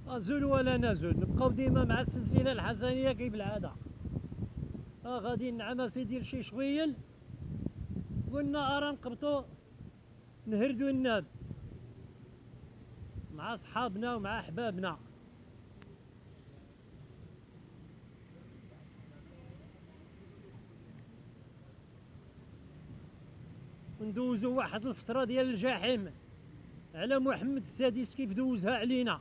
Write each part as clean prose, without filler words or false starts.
زول ولا نزول، نبقاو ديما مع السلسله الحسنيه كيف العاده. غادي نعم سيدي لشي شويل، قلنا ارا نقبطو نهردو الناب مع صحابنا ومع احبابنا. وندوزو واحد الفتره ديال الجحيم على محمد السادس كيف دوزها علينا،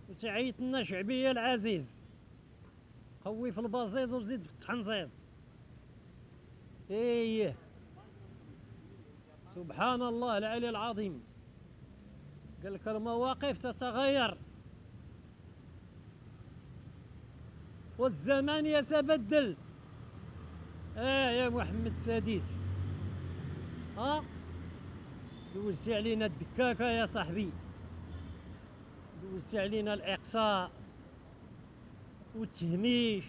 وتعيط لنا شعبيه العزيز، قوي في البسيط وزيد في التحنصيط. ايه سبحان الله العلي العظيم. قال لك المواقف تتغير والزمان يتبدل. يا محمد السادس، دوزتي علينا الدكاكه يا صاحبي، دوزتي علينا الاقصاء والتهميش،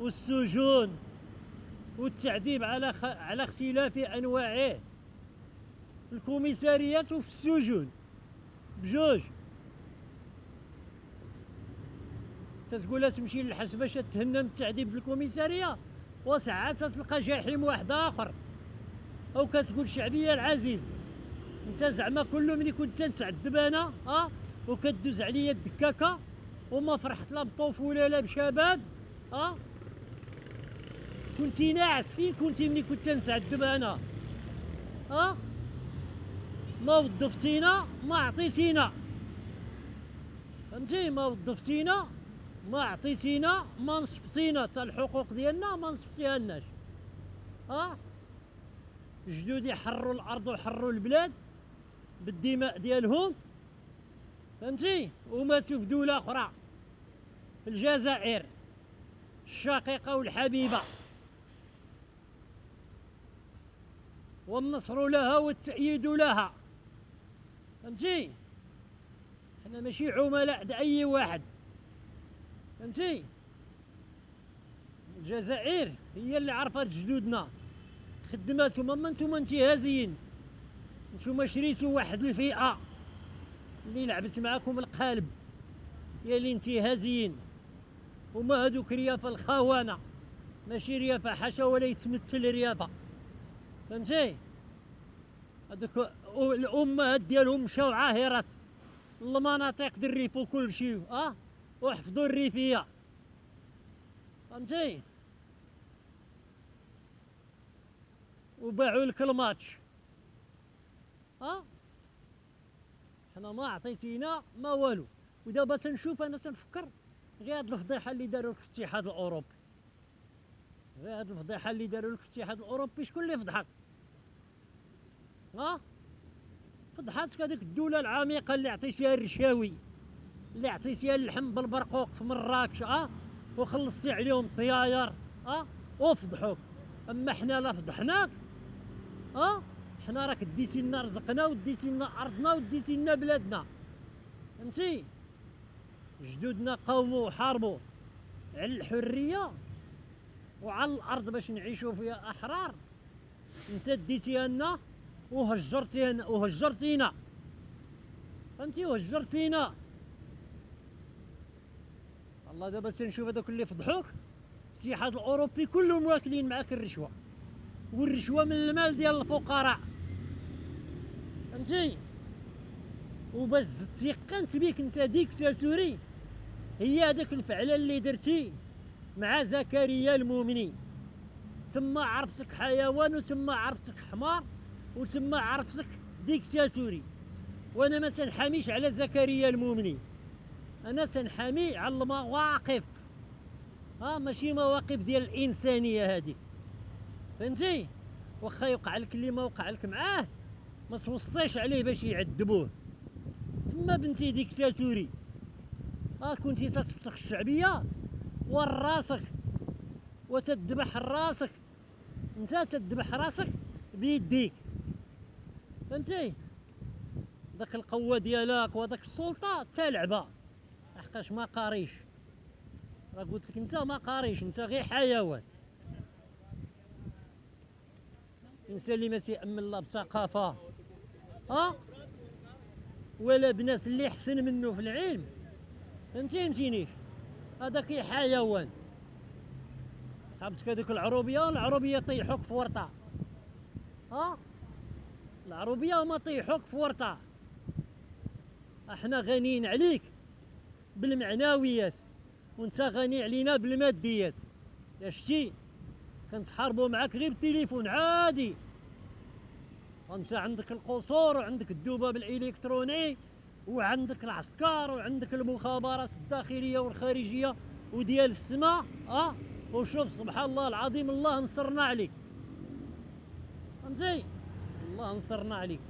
والسجون والتعذيب على اختلاف انواعه، الكوميساريات وفي السجون بجوج. تتقولها تمشي للحبس باش تهنى من التعذيب في الكوميساريه، وساعات تلقى جحيم واحد اخر. او كتقول شعبيه العزيز، انت زعما كل ملي كنت نتعذب انا وكدوز عليا الدكاكه وما فرحت لا بطفوله لا بشباب، كنتي ناعس. فين كنتي ملي كنت نتعذب انا؟ ما وظفتينا ما عطيتينا، فهمتي؟ ما وظفتينا ما عطيتينا ما نصفتينا، تا الحقوق ديالنا ما نصفتيها لناش. جدودي حروا الارض وحروا البلاد بالدماء ديالهم، فهمتي؟ وماتوا في دوله اخرى في الجزائر الشقيقه والحبيبه، والنصر لها والتأييد لها، فهمتي؟ حنا ماشي عملاء د اي واحد، فهمتي؟ الجزائر هي اللي عرفت جدودنا، خدماتهم. اما نتوما انتهازيين، نتوما شريتوا واحد الفئه اللي لعبت معاكم القالب، يا اللي انتهازيين. وما هذوك ريافه الخونه، ماشي ريافه حاشا ولا يتمثل ريافه، فهمتي؟ هذوك الامهات ديالهم مشاو عاهرات المناطق د الريف وكل شيء، وحفظوا الريفيه، فهمتي؟ وباعوا لك الماتش. حنا ما عطيتينا ما والو. ودابا تنشوف انا تنفكر غير هاد الفضيحه اللي داروا لك في الاتحاد الاوروبي، غير هاد الفضيحه اللي داروا لك في الاتحاد الاوروبي. شكون اللي فضحك؟ فضحتك هذيك الدوله العميقه اللي عطيتيها الرشاوي، اللي عطيتيها اللحم بالبرقوق في مراكش، وخلصتي عليهم الطياير، وفضحوك. اما حنا لا فضحناك، حنا راك ديتي لنا رزقنا وديتي لنا ارضنا وديتي لنا بلادنا، فهمتي؟ جدودنا قاوموا وحاربوا على الحريه وعلى الارض باش نعيشوا فيها احرار. انت ديتيها لنا وهجرتينا، فهمتي؟ وهجرتينا. والله دابا تنشوف هذوك اللي فضحوك الاتحاد الاوروبي كلهم واكلين معاك الرشوه، والرشوه من المال ديال الفقراء، فهمتي؟ وباش تيقنت بيك انت ديكتاتوري، هي هذاك الفعله اللي درتي مع زكريا المؤمني. ثم عرفتك حيوان، وثم عرفتك حمار، وثم عرفتك ديكتاتوري. وانا ما تنحاميش على زكريا المؤمني، انا تنحامي على المواقف، ماشي مواقف ديال الانسانيه هذه، فهمتي؟ واخا يوقع لك اللي ما وقع لك معاه ما توصيش عليه باش يعذبوه. ثم بنتي ديكتاتوري، كنتي تتفسخ الشعبيه وراسك وتذبح راسك، انت تذبح راسك بيديك، فهمتي؟ داك القوه ديالك وداك السلطه تا لعبه، لحقاش ما قاريش. راه قلت لك انت ما قاريش، انت غير حيوان. الانسان اللي ما تيأمن لا بثقافه ها، ولا بناس اللي حسن منه في العلم. فهمتينيش؟ هذاك حيوان. صاحبتك هذيك العروبيه طيحوك في ورطه. ها، العروبيه ما طيحوك في ورطه. احنا غنيين عليك بالمعنويات، وانت غني علينا بالماديات. يا شتي كنتحاربوا معاك غير بالتليفون عادي. انت عندك القصور وعندك الذباب الالكتروني وعندك العسكر وعندك المخابرات الداخليه والخارجيه وديال السماء. وشوف سبحان الله العظيم، الله نصرنا عليك. فهمتي؟ الله نصرنا عليك.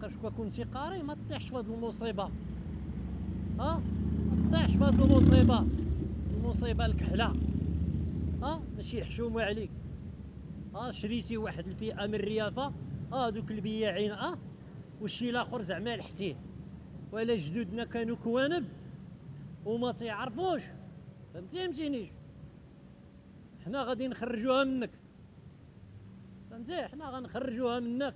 حقاش كنتي قاري ما تطيحش في هاد المصيبه. ما تطيحش في هاد المصيبه، المصيبه الكحله. ماشي حشومه عليك. شريتي واحد الفئه من الريافه، دوك البياعين، والشي الاخر زعما لحتيه. ولا جدودنا كانوا كوانب وما تيعرفوش. فهمتينيش؟ حنا غادي نخرجوها منك. فهمتي؟ حنا غنخرجوها منك،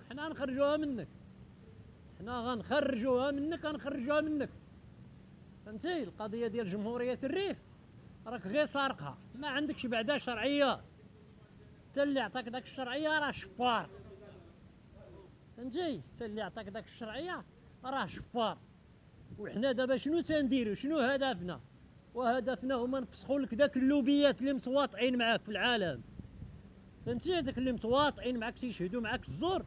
غنخرجوها منك. فهمتي؟ القضيه ديال جمهوريه الريف راك غير سارقها، ما عندكش بعدا شرعيه. حتى اللي عطاك داك الشرعيه راه شفار. فهمتي؟ حتى اللي عطاك داك الشرعيه راه شفار. وحنا دابا شنو تنديرو؟ شنو هدفنا؟ وهدفنا هما نفسخوا لك داك اللوبيات اللي متواطئين معاك في العالم. فهمتي؟ داك اللي متواطئين معاك تيشهدوا معاك الزور،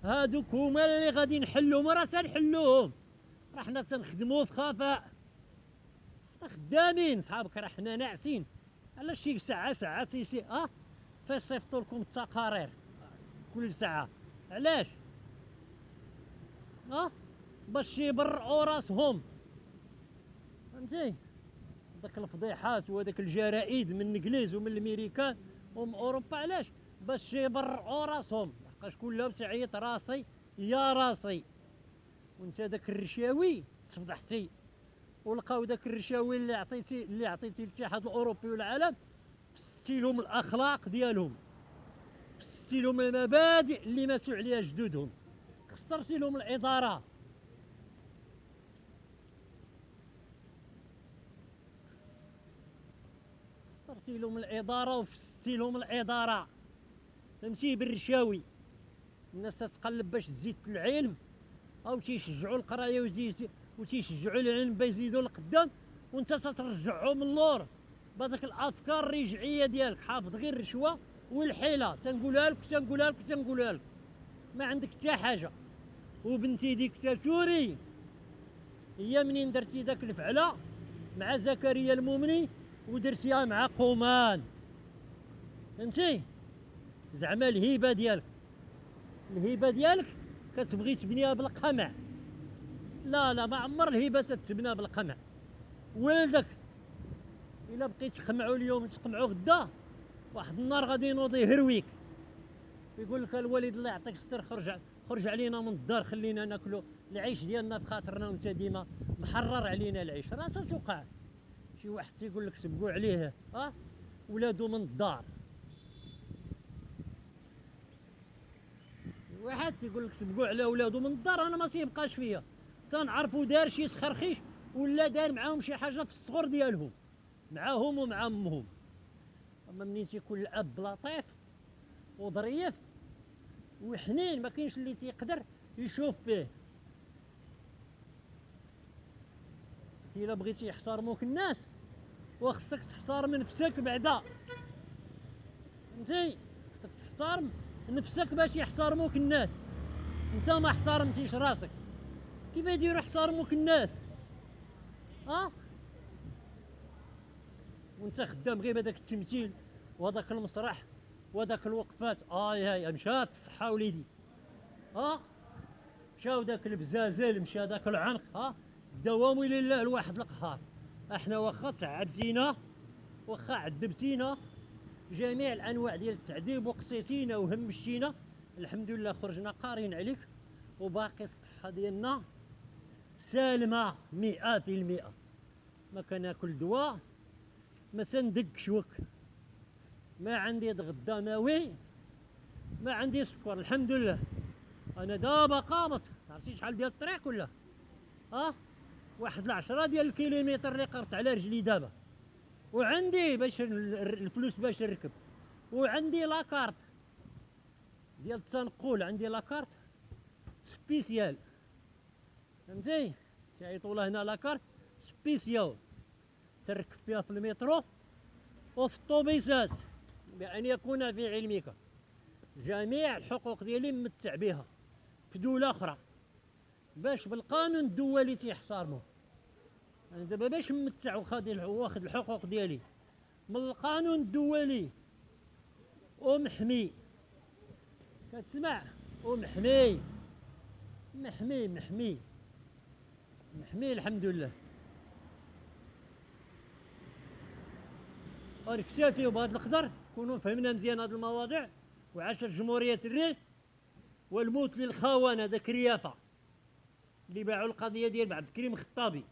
هادوك هما اللي غادي نحلوهم. راه تنحلوهم، راه حنا تنخدموا في خفاء. خدامين صحابك، راه حنا ناعسين. علاش شي ساعه تيصيفطوا لكم التقارير كل ساعه؟ علاش؟ باش يبرئوا راسهم. فهمتي؟ داك الفضيحات وداك الجرائد من الانجليز ومن الامريكان ومن اوروبا، علاش؟ باش يبرئوا راسهم. لحقاش كلها تعيط راسي يا راسي. وانت داك الرشاوي تفضحتي، ولقاو داك الرشاوي اللي عطيتي للاتحاد الاوروبي والعالم، فسدتي لهم الاخلاق ديالهم، فسدتي لهم المبادئ اللي ماتوا عليها جدودهم، خسرتي لهم الاداره. خسرتي لهم الاداره وفسدتي لهم الاداره. فهمتي؟ بالرشاوي الناس تتقلب باش تزيد العلم، او تيشجعوا القرايه وتيشجعوا العلم بيزيدوا لقدام، وانت تترجعهم اللور بهذاك الافكار الرجعيه ديالك، حافظ غير الرشوه والحيله. تنقولها لك ما عندك حتى حاجه. وبنتي ديك تاتوري هي منين درتي داك الفعله مع زكريا المؤمني ودرتيها مع قومان. فهمتي؟ زعما الهبه ديالك كتبغي تبنيها بالقمع. لا ما عمر الهبه تتبنى بالقمع. ولدك الا بقيت تقمعو اليوم تقمعو غدا، واحد النهار غادي ينوض يهرويك، يقول لك الوالد الله يعطيك الستر، خرج علينا من الدار، خلينا ناكلو العيش ديالنا بخاطرنا، وانت ديما محرر علينا العيش. راه تتوقع شي واحد تيقول لك سبقوا عليه ولادو من الدار. واحد تيقول لك سبقوا على ولادو من الدار، انا ما تيبقاش فيا. تنعرفو دار شي سخرخيش ولا دار معاهم شي حاجه في الصغر ديالهم، معاهم ومع امهم. اما منين تيكون الاب لطيف وظريف وحنين، ما كاينش اللي تيقدر يشوف فيه. الا بغيتي يحترموك الناس وخصك تحترم نفسك بعدا. فهمتي؟ خصك تحترم نفسك باش يحترموك الناس. انت ما احترمتيش راسك، كيف يديروا يحترموك الناس؟ وانت خدام غير بهذاك التمثيل وهذاك المسرح وهذاك الوقفات. هاي مشات الصحه وليدي. مشاو داك البزازل، مشى داك العنق. الدوام لله الواحد القهار. احنا واخا تعدينا، واخا عذبتينا جميع الانواع ديال التعذيب وقصيتينا وهمشتينا، الحمد لله خرجنا قارين عليك، وباقي الصحه ديالنا سالمه 100%. ما كناكل دواء، ما سندق شوك، ما عندي ضغط دموي، ما عندي سكر، الحمد لله. انا دابا قامت، عرفتي شحال ديال الطريق ولا؟ واحد العشرة ديال الكيلومتر اللي قربت على رجلي دابا، وعندي باش الفلوس باش نركب، وعندي لاكارت ديال التنقل، عندي لاكارت سبيسيال، فهمتي؟ تعيطوا لها هنا لاكارت سبيسيال، تركب فيها في المترو وفي الطوبيسات، بأن يكون في علمك جميع الحقوق ديالي ممتع بها في دولة أخرى، باش بالقانون الدولي تيحترموه. أنا دابا باش نمتع واخد الحقوق ديالي من القانون الدولي ومحمي، كتسمع؟ ومحمي، محمي الحمد لله. ونكتفيو بهذا القدر، نكونوا فهمنا مزيان هذه المواضيع. وعاشت جمهورية الريف، والموت للخونة ذاك الريافة اللي باعوا القضية ديال عبد الكريم الخطابي.